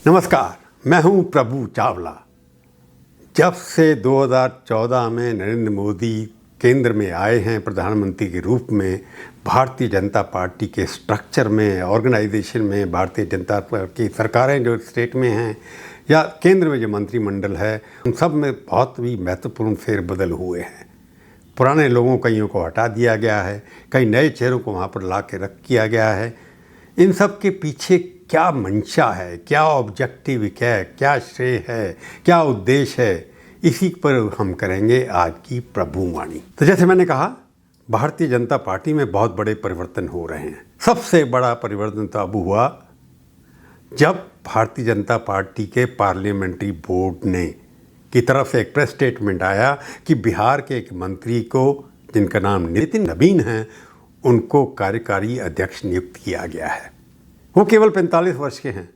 नमस्कार, मैं हूं प्रभु चावला। जब से 2014 में नरेंद्र मोदी केंद्र में आए हैं प्रधानमंत्री के रूप में, भारतीय जनता पार्टी के स्ट्रक्चर में, ऑर्गेनाइजेशन में, भारतीय जनता पार्टी की सरकारें जो स्टेट में हैं या केंद्र में जो मंत्रिमंडल है, उन सब में बहुत ही महत्वपूर्ण फेरबदल हुए हैं। पुराने लोगों कईयों को हटा दिया गया है, कई नए चेहरों को वहाँ पर ला के रख किया गया है। इन सब के पीछे क्या मंशा है, क्या ऑब्जेक्टिव है, क्या श्रेय है, क्या उद्देश्य है, इसी पर हम करेंगे आज की प्रभुवाणी। तो जैसे मैंने कहा, भारतीय जनता पार्टी में बहुत बड़े परिवर्तन हो रहे हैं। सबसे बड़ा परिवर्तन तो अब हुआ जब भारतीय जनता पार्टी के पार्लियामेंट्री बोर्ड ने की तरफ से एक प्रेस स्टेटमेंट आया कि बिहार के एक मंत्री को, जिनका नाम नितिन नवीन है, उनको कार्यकारी अध्यक्ष नियुक्त किया गया है। वो केवल 45 वर्ष के हैं।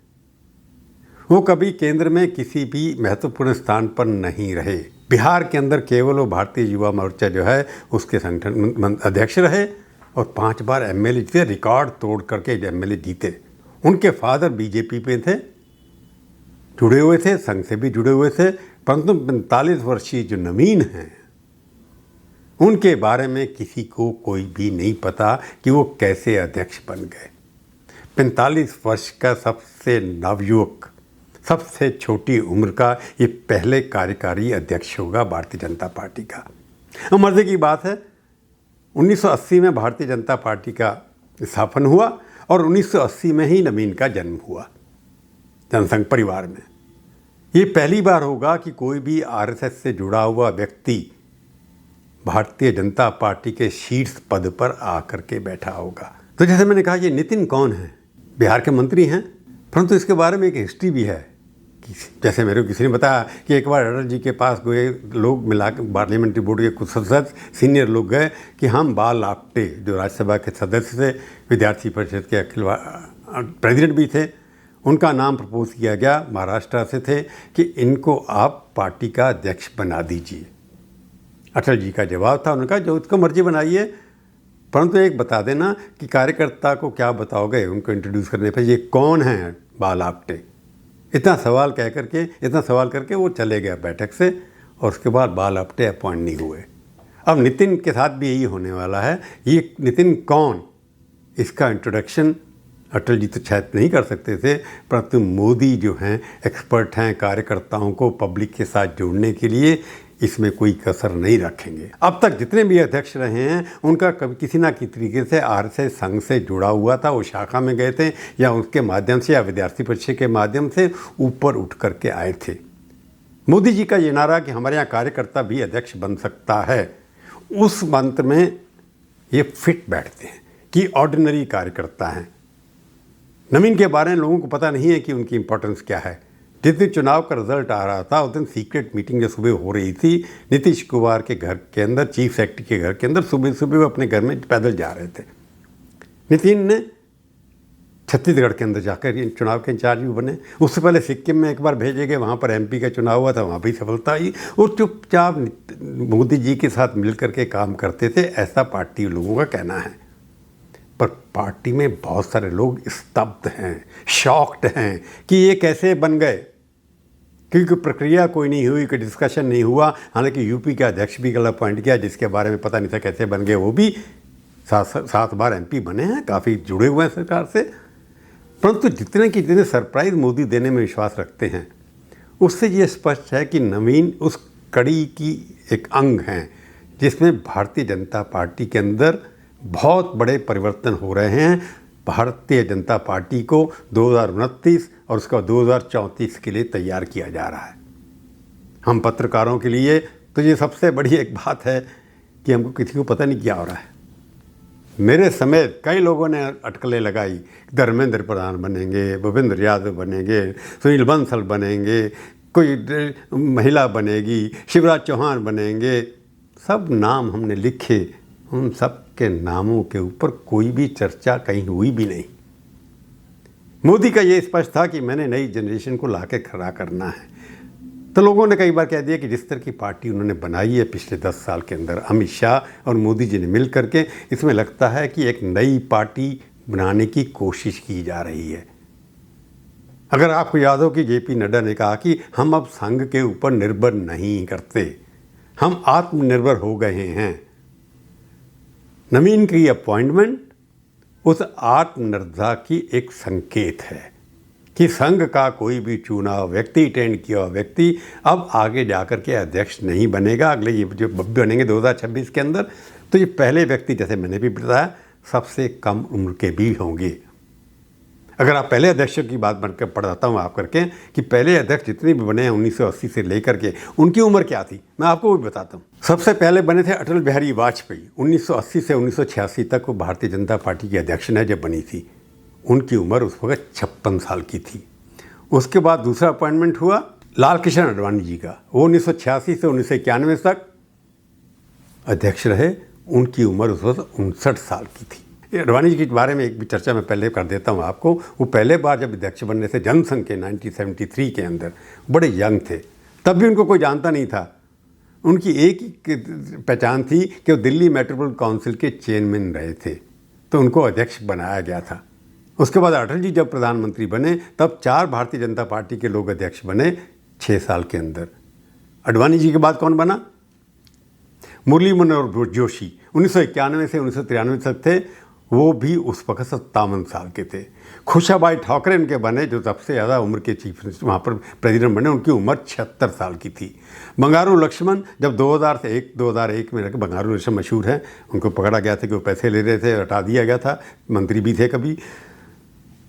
वो कभी केंद्र में किसी भी महत्वपूर्ण स्थान पर नहीं रहे। बिहार के अंदर केवल वो भारतीय युवा मोर्चा जो है उसके संगठन अध्यक्ष रहे और 5 बार एमएलए जीते, रिकॉर्ड तोड़ करके एमएलए जीते। उनके फादर बीजेपी पे थे, जुड़े हुए थे, संघ से भी जुड़े हुए थे, परंतु 45 वर्षीय जो नवीन हैं उनके बारे में किसी को कोई भी नहीं पता कि वो कैसे अध्यक्ष बन गए। 45 वर्ष का सबसे नवयुवक, सबसे छोटी उम्र का ये पहले कार्यकारी अध्यक्ष होगा भारतीय जनता पार्टी का। मर्जी की बात है, 1980 में भारतीय जनता पार्टी का स्थापन हुआ और 1980 में ही नवीन का जन्म हुआ जनसंघ परिवार में। ये पहली बार होगा कि कोई भी आरएसएस से जुड़ा हुआ व्यक्ति भारतीय जनता पार्टी के शीर्ष पद पर आकर के बैठा होगा। तो जैसे मैंने कहा, ये नितिन कौन है? बिहार के मंत्री हैं, परंतु इसके बारे में एक हिस्ट्री भी है। जैसे मेरे को किसी ने बताया कि एक बार अटल जी के पास गए लोग, मिला के पार्लियामेंट्री बोर्ड के कुछ सदस्य, सीनियर लोग गए कि हम बाल आप्टे, जो राज्यसभा के सदस्य थे, विद्यार्थी परिषद के अखिल प्रेसिडेंट भी थे, उनका नाम प्रपोज किया गया, महाराष्ट्र से थे, कि इनको आप पार्टी का अध्यक्ष बना दीजिए। अटल जी का जवाब था, उन्होंने कहा जो इसको मर्जी बनाइए, परंतु एक बता देना कि कार्यकर्ता को क्या बताओगे उनको इंट्रोड्यूस करने पर, ये कौन है बाल आप्टे। इतना सवाल करके वो चले गया बैठक से और उसके बाद बाल आप्टे अपॉइंट नहीं हुए। अब नितिन के साथ भी यही होने वाला है। ये नितिन कौन, इसका इंट्रोडक्शन अटल जी तो शायद नहीं कर सकते थे, परंतु मोदी जो हैं एक्सपर्ट हैं कार्यकर्ताओं को पब्लिक के साथ जोड़ने के लिए, इसमें कोई कसर नहीं रखेंगे। अब तक जितने भी अध्यक्ष रहे हैं उनका कभी किसी ना किसी तरीके से आरएसएस संघ से जुड़ा हुआ था, वो शाखा में गए थे या उसके माध्यम से या विद्यार्थी परिषद के माध्यम से ऊपर उठ करके आए थे। मोदी जी का ये नारा कि हमारे यहाँ कार्यकर्ता भी अध्यक्ष बन सकता है, उस मंत्र में ये फिट बैठते हैं कि ऑर्डिनरी कार्यकर्ता हैं। नवीन के बारे में लोगों को पता नहीं है कि उनकी इंपॉर्टेंस क्या है। जिस दिन चुनाव का रिजल्ट आ रहा था उस दिन सीक्रेट मीटिंग जो सुबह हो रही थी नीतीश कुमार के घर के अंदर, चीफ सेक्रेटरी के घर के अंदर, सुबह सुबह वो अपने घर में पैदल जा रहे थे। नितिन ने छत्तीसगढ़ के अंदर जाकर चुनाव के इंचार्ज भी बने। उससे पहले सिक्किम में एक बार भेजे गए, वहाँ पर एमपी का चुनाव हुआ था, वहाँ भी सफलता आई। वो चुपचाप मोदी जी के साथ मिल करके काम करते थे, ऐसा पार्टी लोगों का कहना है। पर पार्टी में बहुत सारे लोग स्तब्ध हैं, शॉक्ड हैं कि ये कैसे बन गए, क्योंकि प्रक्रिया कोई नहीं हुई, कोई डिस्कशन नहीं हुआ। हालांकि यूपी के अध्यक्ष भी गलत अपॉइंट किया, जिसके बारे में पता नहीं था कैसे बन गए। वो भी 7 बार एमपी बने हैं, काफ़ी जुड़े हुए हैं सरकार से। परंतु जितने सरप्राइज मोदी देने में विश्वास रखते हैं, उससे ये स्पष्ट है कि नवीन उस कड़ी की एक अंग हैं जिसमें भारतीय जनता पार्टी के अंदर बहुत बड़े परिवर्तन हो रहे हैं। भारतीय जनता पार्टी को 2029 और उसका 2034 के लिए तैयार किया जा रहा है। हम पत्रकारों के लिए तो ये सबसे बड़ी एक बात है कि हमको किसी को पता नहीं क्या हो रहा है। मेरे समेत कई लोगों ने अटकलें लगाई, धर्मेंद्र प्रधान बनेंगे, भूपेंद्र यादव बनेंगे, सुनील बंसल बनेंगे, कोई महिला बनेगी, शिवराज चौहान बनेंगे। सब नाम हमने लिखे, उन सब के नामों के ऊपर कोई भी चर्चा कहीं हुई भी नहीं। मोदी का ये स्पष्ट था कि मैंने नई जनरेशन को लाके खड़ा करना है। तो लोगों ने कई बार कह दिया कि जिस तरह की पार्टी उन्होंने बनाई है पिछले 10 साल के अंदर, अमित शाह और मोदी जी ने मिल करके, इसमें लगता है कि एक नई पार्टी बनाने की कोशिश की जा रही है। अगर आपको याद हो कि जेपी नड्डा ने कहा कि हम अब संघ के ऊपर निर्भर नहीं करते, हम आत्मनिर्भर हो गए हैं। नवीन की अपॉइंटमेंट उस आत्मनिर्भरता की एक संकेत है कि संघ का कोई भी चुना व्यक्ति, टेंड किया हुआ व्यक्ति अब आगे जाकर के अध्यक्ष नहीं बनेगा। अगले ये जो बनेंगे 2026 के अंदर, तो ये पहले व्यक्ति, जैसे मैंने भी बताया, सबसे कम उम्र के भी होंगे। अगर आप पहले अध्यक्ष की बात बनकर पढ़ाता हूँ आप करके कि पहले अध्यक्ष जितने भी बने हैं 1980 से लेकर के, उनकी उम्र क्या थी, मैं आपको भी बताता हूँ। सबसे पहले बने थे अटल बिहारी वाजपेयी, 1980 से 1986 तक वो भारतीय जनता पार्टी के अध्यक्ष ने जब बनी थी, उनकी उम्र उस वक्त 56 साल की थी। उसके बाद दूसरा अपॉइंटमेंट हुआ लाल कृष्ण आडवाणी जी का, वो 1986 से 1991 तक अध्यक्ष रहे, उनकी उम्र उस वक्त 59 साल की थी। आडवाणी जी के बारे में एक भी चर्चा मैं पहले कर देता हूँ आपको। वो पहले बार जब अध्यक्ष बनने से जनसंघ के 1973 के अंदर बड़े यंग थे, तब भी उनको कोई जानता नहीं था। उनकी एक ही पहचान थी कि वो दिल्ली मेट्रोपॉलिटन काउंसिल के चेयरमैन रहे थे, तो उनको अध्यक्ष बनाया गया था। उसके बाद अटल जी जब प्रधानमंत्री बने तब 4 भारतीय जनता पार्टी के लोग अध्यक्ष बने 6 साल के अंदर। आडवाणी जी के बाद कौन बना? मुरली मनोहर जोशी 1991 से 1993 तक थे, वो भी उस वक्त 57 साल के थे। खुशाबाई ठाकरे उनके बने, जो सबसे ज़्यादा उम्र के चीफ मिनिस्टर वहाँ पर प्रेसिडेंट बने, उनकी उम्र 76 साल की थी। बंगारू लक्ष्मण जब 2001 में बंगारू लक्ष्मण मशहूर हैं, उनको पकड़ा गया था कि वो पैसे ले रहे थे, हटा दिया गया था, मंत्री भी थे कभी,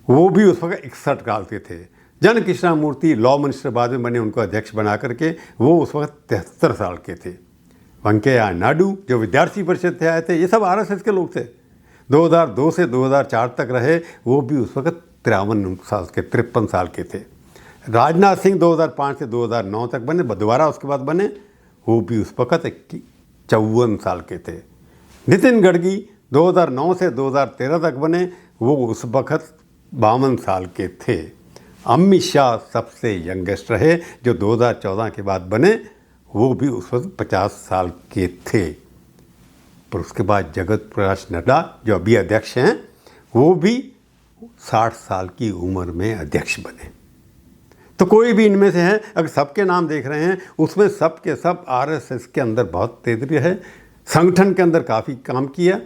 वो भी उस वक्त 61 साल के थे। जन कृष्णामूर्ति लॉ मिनिस्टर बाद में बने, उनको अध्यक्ष बना करके वो उस वक्त 73 साल के थे। वेंकैया नायडू जो विद्यार्थी परिषद से आए थे, ये सब आरएसएस के लोग थे, 2002 से 2004 तक रहे, वो भी उस वक्त 53 साल के थे। राजनाथ सिंह 2005 से 2009 तक बने, दोबारा उसके बाद बने, वो भी उस वक्त 54 साल के थे। नितिन गडकरी 2009 से 2013 तक बने, वो उस वक्त 52 साल के थे। अमित शाह सबसे यंगेस्ट रहे, जो 2014 के बाद बने, वो भी उस वक्त 50 साल के थे। पर उसके बाद जगत प्रकाश नड्डा जो अभी अध्यक्ष हैं, वो भी 60 साल की उम्र में अध्यक्ष बने। तो कोई भी इनमें से है, अगर सबके नाम देख रहे हैं, उसमें सब के सब आरएसएस के अंदर बहुत तेजरी है, संगठन के अंदर काफ़ी काम किया।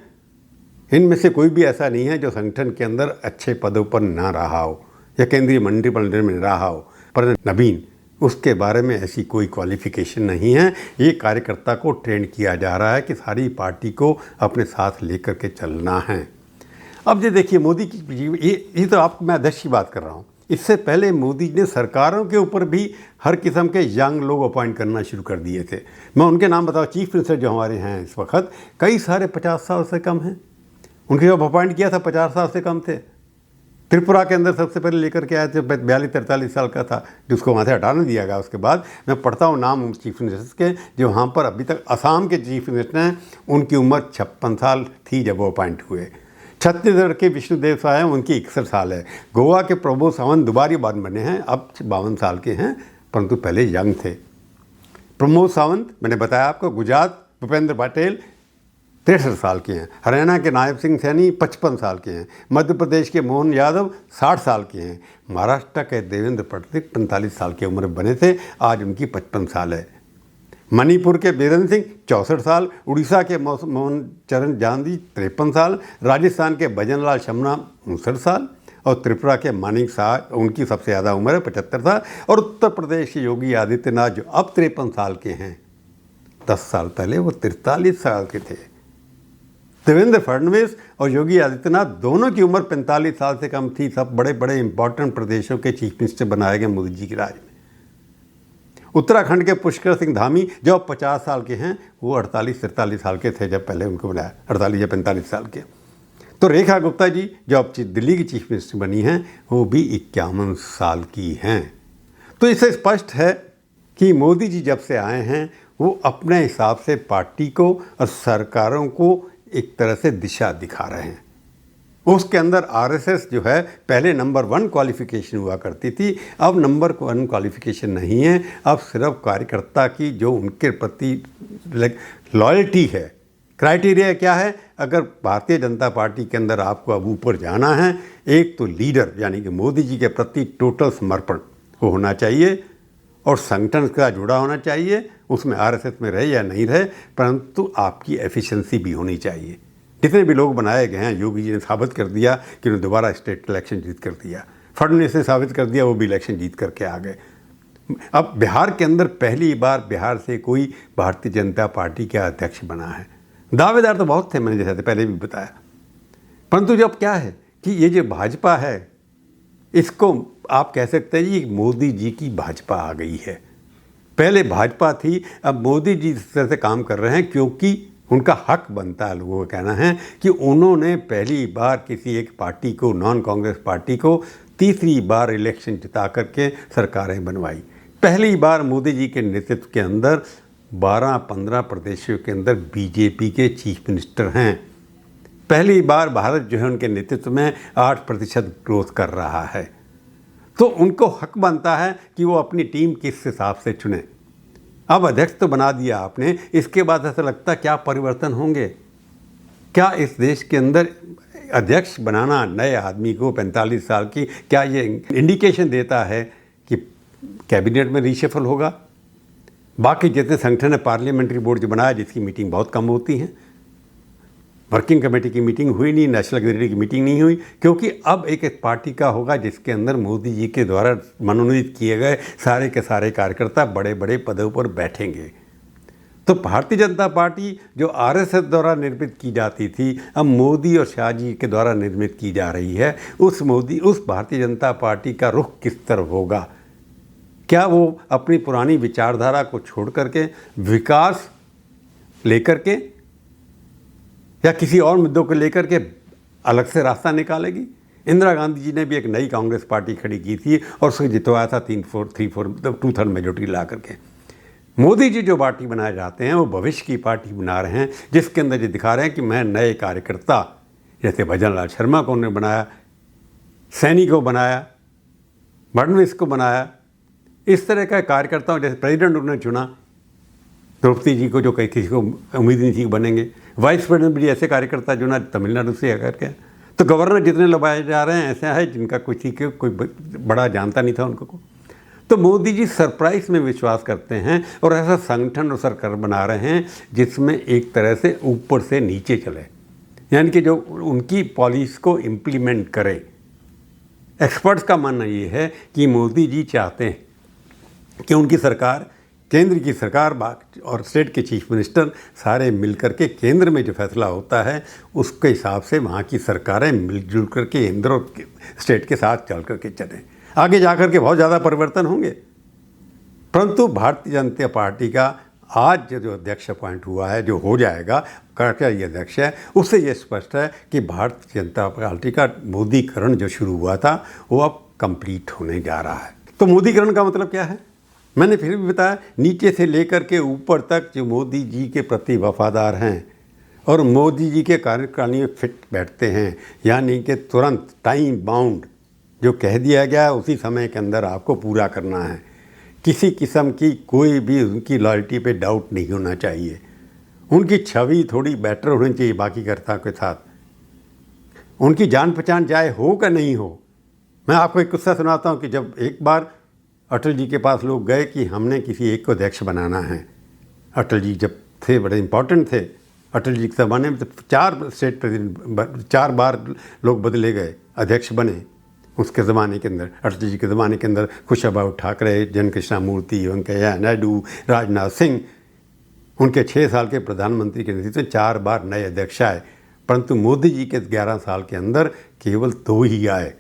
इनमें से कोई भी ऐसा नहीं है जो संगठन के अंदर अच्छे पदों पर ना रहा हो या केंद्रीय मंत्रिमंडल में रहा हो। पर नवीन, उसके बारे में ऐसी कोई क्वालिफिकेशन नहीं है। ये कार्यकर्ता को ट्रेंड किया जा रहा है कि सारी पार्टी को अपने साथ लेकर के चलना है। अब ये देखिए मोदी की, ये तो आपको मैं अध्यक्ष की बात कर रहा हूँ। इससे पहले मोदी ने सरकारों के ऊपर भी हर किस्म के यंग लोग अपॉइंट करना शुरू कर दिए थे। मैं उनके नाम बताऊँ, चीफ मिनिस्टर जो हमारे हैं इस वक्त, कई सारे 50 साल से कम हैं। उनके जब अपॉइंट किया था 50 साल से कम थे। त्रिपुरा के अंदर सबसे पहले लेकर के आए थे, 42-43 साल का था, जिसको वहाँ से हटाने दिया गया। उसके बाद मैं पढ़ता हूँ नाम चीफ मिनिस्टर्स के, जो वहाँ पर अभी तक असम के चीफ मिनिस्टर हैं, उनकी उम्र 56 साल थी जब वो अपॉइंट हुए। छत्तीसगढ़ के विष्णुदेव साय हैं, उनकी 61 साल है। गोवा के प्रमोद सावंत दोबारा बाद बने हैं, अब 52 साल के हैं, परंतु पहले यंग थे। प्रमोद सावंत मैंने बताया आपको। गुजरात भूपेंद्र पटेल 63 साल के हैं। हरियाणा के नायब सिंह सैनी 55 साल के हैं। मध्य प्रदेश के मोहन यादव 60 साल के हैं। महाराष्ट्र के देवेंद्र फडणवीस 45 साल की उम्र बने थे, आज उनकी 55 साल है। मणिपुर के बीरेंद्र सिंह 64 साल, उड़ीसा के मोहन चरण गांधी 53 साल, राजस्थान के भजनलाल शर्मा 59 साल और त्रिपुरा के मानिक शाह, उनकी सबसे ज़्यादा उम्र है 75 साल, और उत्तर प्रदेश के योगी आदित्यनाथ जो अब 53 साल के हैं, 10 साल पहले वो 43 साल के थे। देवेंद्र फडणवीस और योगी आदित्यनाथ दोनों की उम्र 45 साल से कम थी। सब बड़े बड़े इंपॉर्टेंट प्रदेशों के चीफ मिनिस्टर बनाए गए मोदी जी के राज में। उत्तराखंड के पुष्कर सिंह धामी जो अब 50 साल के हैं, वो 48-43 साल के थे जब पहले उनको बनाया, 48 या 45 साल के। तो रेखा गुप्ता जी जो अब दिल्ली की चीफ मिनिस्टर बनी हैं, वो भी 51 साल की हैं। तो इससे स्पष्ट है कि मोदी जी जब से आए हैं, वो अपने हिसाब से पार्टी को और सरकारों को एक तरह से दिशा दिखा रहे हैं। उसके अंदर आरएसएस जो है, पहले नंबर 1 क्वालिफिकेशन हुआ करती थी, अब नंबर 1 क्वालिफिकेशन नहीं है। अब सिर्फ कार्यकर्ता की जो उनके प्रति लॉयल्टी है। क्राइटेरिया क्या है? अगर भारतीय जनता पार्टी के अंदर आपको अब ऊपर जाना है, एक तो लीडर यानी कि मोदी जी के प्रति टोटल समर्पण को होना चाहिए और संगठन का जुड़ा होना चाहिए, उसमें आरएसएस में रहे या नहीं रहे, परंतु आपकी एफिशिएंसी भी होनी चाहिए। जितने भी लोग बनाए गए हैं, योगी जी ने साबित कर दिया कि उन्होंने दोबारा स्टेट इलेक्शन जीत कर दिया, फडणवीस ने साबित कर दिया वो भी इलेक्शन जीत करके आ गए। अब बिहार के अंदर पहली बार बिहार से कोई भारतीय जनता पार्टी का अध्यक्ष बना है। दावेदार तो बहुत थे, मैंने जैसे पहले भी बताया, परंतु जब क्या है कि ये जो भाजपा है, इसको आप कह सकते हैं ये मोदी जी की भाजपा आ गई है। पहले भाजपा थी, अब मोदी जी इस तरह से काम कर रहे हैं क्योंकि उनका हक बनता है, लोगों का कहना है कि उन्होंने पहली बार किसी एक पार्टी को, नॉन कांग्रेस पार्टी को, तीसरी बार इलेक्शन जिता करके सरकारें बनवाई। पहली बार मोदी जी के नेतृत्व के अंदर 12-15 प्रदेशों के अंदर बीजेपी के चीफ मिनिस्टर हैं। पहली बार भारत जो है उनके नेतृत्व में 8% ग्रोथ कर रहा है। तो उनको हक बनता है कि वो अपनी टीम किस हिसाब से चुने। अब अध्यक्ष तो बना दिया आपने, इसके बाद ऐसा लगता क्या परिवर्तन होंगे? क्या इस देश के अंदर अध्यक्ष बनाना नए आदमी को 45 साल की, क्या ये इंडिकेशन देता है कि कैबिनेट में रीशफल होगा? बाकी जितने संगठन है, पार्लियामेंट्री बोर्ड जो बनाया जिसकी मीटिंग बहुत कम होती है, वर्किंग कमेटी की मीटिंग हुई नहीं, नेशनल एक्जीक्यूटिव की मीटिंग नहीं हुई, क्योंकि अब एक पार्टी का होगा जिसके अंदर मोदी जी के द्वारा मनोनीत किए गए सारे के सारे कार्यकर्ता बड़े बड़े पदों पर बैठेंगे। तो भारतीय जनता पार्टी जो आरएसएस द्वारा निर्मित की जाती थी, अब मोदी और शाह जी के द्वारा निर्मित की जा रही है। उस भारतीय जनता पार्टी का रुख किस तरफ होगा? क्या वो अपनी पुरानी विचारधारा को छोड़ करके विकास लेकर के या किसी और मुद्दों को लेकर के अलग से रास्ता निकालेगी? इंदिरा गांधी जी ने भी एक नई कांग्रेस पार्टी खड़ी की थी और उसको जितवाया था 2/3 मेजोरिटी ला करके। मोदी जी जो पार्टी बनाए जाते हैं वो भविष्य की पार्टी बना रहे हैं, जिसके अंदर ये दिखा रहे हैं कि मैं नए कार्यकर्ता, जैसे भजनलाल शर्मा को उन्होंने बनाया, सैनी को बनाया, फडणवीस को बनाया, इस तरह का कार्यकर्ताओं, जैसे प्रेसिडेंट उन्होंने चुना द्रौपदी जी को, जो कहीं किसी को उम्मीद नहीं थी बनेंगे। वाइस प्रेसिडेंट भी ऐसे कार्यकर्ता चुना तमिलनाडु से आकर के। तो गवर्नर जितने लगाए जा रहे हैं ऐसे है जिनका कोई बड़ा जानता नहीं था उनको को। तो मोदी जी सरप्राइज में विश्वास करते हैं और ऐसा संगठन और सरकार बना रहे हैं जिसमें एक तरह से ऊपर से नीचे चले, यानी कि जो उनकी पॉलिसी को इम्प्लीमेंट करे। एक्सपर्ट्स का मानना ये है कि मोदी जी चाहते हैं कि उनकी सरकार, केंद्र की सरकार और स्टेट के चीफ मिनिस्टर सारे मिलकर के केंद्र में जो फैसला होता है उसके हिसाब से वहाँ की सरकारें मिलजुल करके केंद्र और स्टेट के साथ चल करके चलें। आगे जाकर के बहुत ज़्यादा परिवर्तन होंगे। परंतु भारतीय जनता पार्टी का आज जो अध्यक्ष अपॉइंट हुआ है, जो हो जाएगा क्या ये अध्यक्ष है, उससे ये स्पष्ट है कि भारतीय जनता पार्टी का मोदीकरण जो शुरू हुआ था वो अब कंप्लीट होने जा रहा है। तो मोदीकरण का मतलब क्या है? मैंने फिर भी बताया, नीचे से लेकर के ऊपर तक जो मोदी जी के प्रति वफादार हैं और मोदी जी के कार्यकारिणी में फिट बैठते हैं, यानी कि तुरंत टाइम बाउंड जो कह दिया गया है उसी समय के अंदर आपको पूरा करना है। किसी किस्म की कोई भी उनकी लॉयल्टी पे डाउट नहीं होना चाहिए। उनकी छवि थोड़ी बेटर होनी चाहिए बाकी कर्ता के साथ। उनकी जान पहचान चाहे हो कि नहीं हो। मैं आपको एक किस्सा सुनाता हूँ कि जब एक बार अटल जी के पास लोग गए कि हमने किसी एक को अध्यक्ष बनाना है। अटल जी जब थे बड़े इम्पोर्टेंट थे, अटल जी के ज़माने में तो 4 स्टेट प्रेसिडेंट 4 बार लोग बदले गए, अध्यक्ष बने उसके ज़माने के अंदर। अटल जी के ज़माने के अंदर कुशाभाऊ ठाकरे, जन कृष्णा मूर्ति, वेंकैया नायडू, राजनाथ सिंह, उनके 6 साल के प्रधानमंत्री के नेतृत्व में 4 बार नए अध्यक्ष आए। परंतु मोदी जी के 11 साल के अंदर केवल 2 ही आए,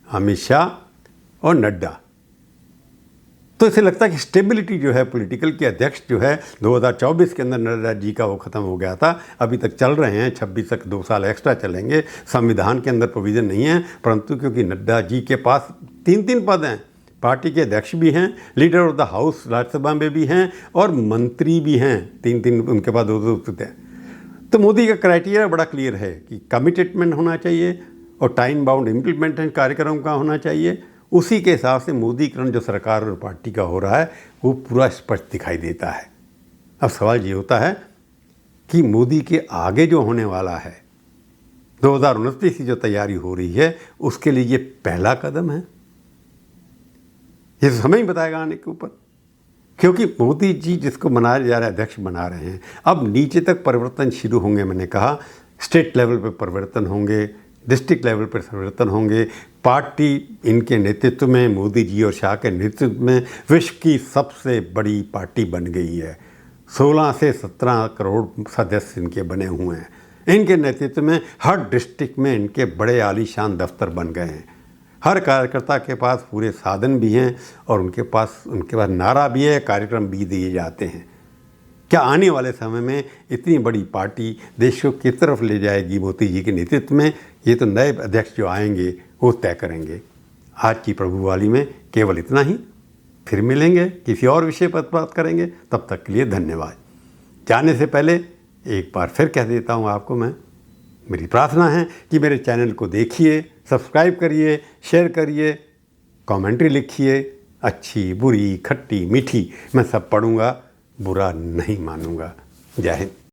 अमित शाह और नड्डा। तो इसे लगता है कि स्टेबिलिटी जो है पॉलिटिकल की, अध्यक्ष जो है 2024 के अंदर नड्डा जी का वो ख़त्म हो गया था। अभी तक चल रहे हैं, 26 तक 2 साल एक्स्ट्रा चलेंगे। संविधान के अंदर प्रोविज़न नहीं है, परंतु क्योंकि नड्डा जी के पास 3 पद हैं, पार्टी के अध्यक्ष भी हैं, leader of the house Rajya Sabha में भी हैं और मंत्री भी हैं, 3 उनके पास 2 पद हैं। तो मोदी का क्राइटेरिया बड़ा क्लियर है कि कमिटमेंट होना चाहिए और टाइम बाउंड इम्प्लीमेंटेशन कार्यक्रम का होना चाहिए। उसी के हिसाब से मोदीकरण जो सरकार और पार्टी का हो रहा है वो पूरा स्पष्ट दिखाई देता है। अब सवाल ये होता है कि मोदी के आगे जो होने वाला है 2029 की जो तैयारी हो रही है उसके लिए ये पहला कदम है। ये तो समय ही बताएगा आने के ऊपर, क्योंकि मोदी जी जिसको बनाया जा रहा है अध्यक्ष बना रहे हैं, अब नीचे तक परिवर्तन शुरू होंगे। मैंने कहा स्टेट लेवल पे परिवर्तन होंगे, डिस्ट्रिक्ट लेवल पर परिवर्तन होंगे। पार्टी इनके नेतृत्व में, मोदी जी और शाह के नेतृत्व में विश्व की सबसे बड़ी पार्टी बन गई है। 16 से 17 करोड़ सदस्य इनके बने हुए हैं। इनके नेतृत्व में हर डिस्ट्रिक्ट में इनके बड़े आलीशान दफ्तर बन गए हैं। हर कार्यकर्ता के पास पूरे साधन भी हैं और उनके पास नारा भी है, कार्यक्रम भी दिए जाते हैं। क्या आने वाले समय में इतनी बड़ी पार्टी देश को किस तरफ ले जाएगी मोदी जी के नेतृत्व में, ये तो नए अध्यक्ष जो आएंगे वो तय करेंगे। आज की प्रभुवाली में केवल इतना ही। फिर मिलेंगे, किसी और विषय पर बात करेंगे। तब तक के लिए धन्यवाद। जाने से पहले एक बार फिर कह देता हूँ आपको मैं, मेरी प्रार्थना है कि मेरे चैनल को देखिए, सब्सक्राइब करिए, शेयर करिए, कमेंट्री लिखिए। अच्छी, बुरी, खट्टी, मीठी मैं सब पढ़ूँगा, बुरा नहीं मानूँगा। जय हिंद।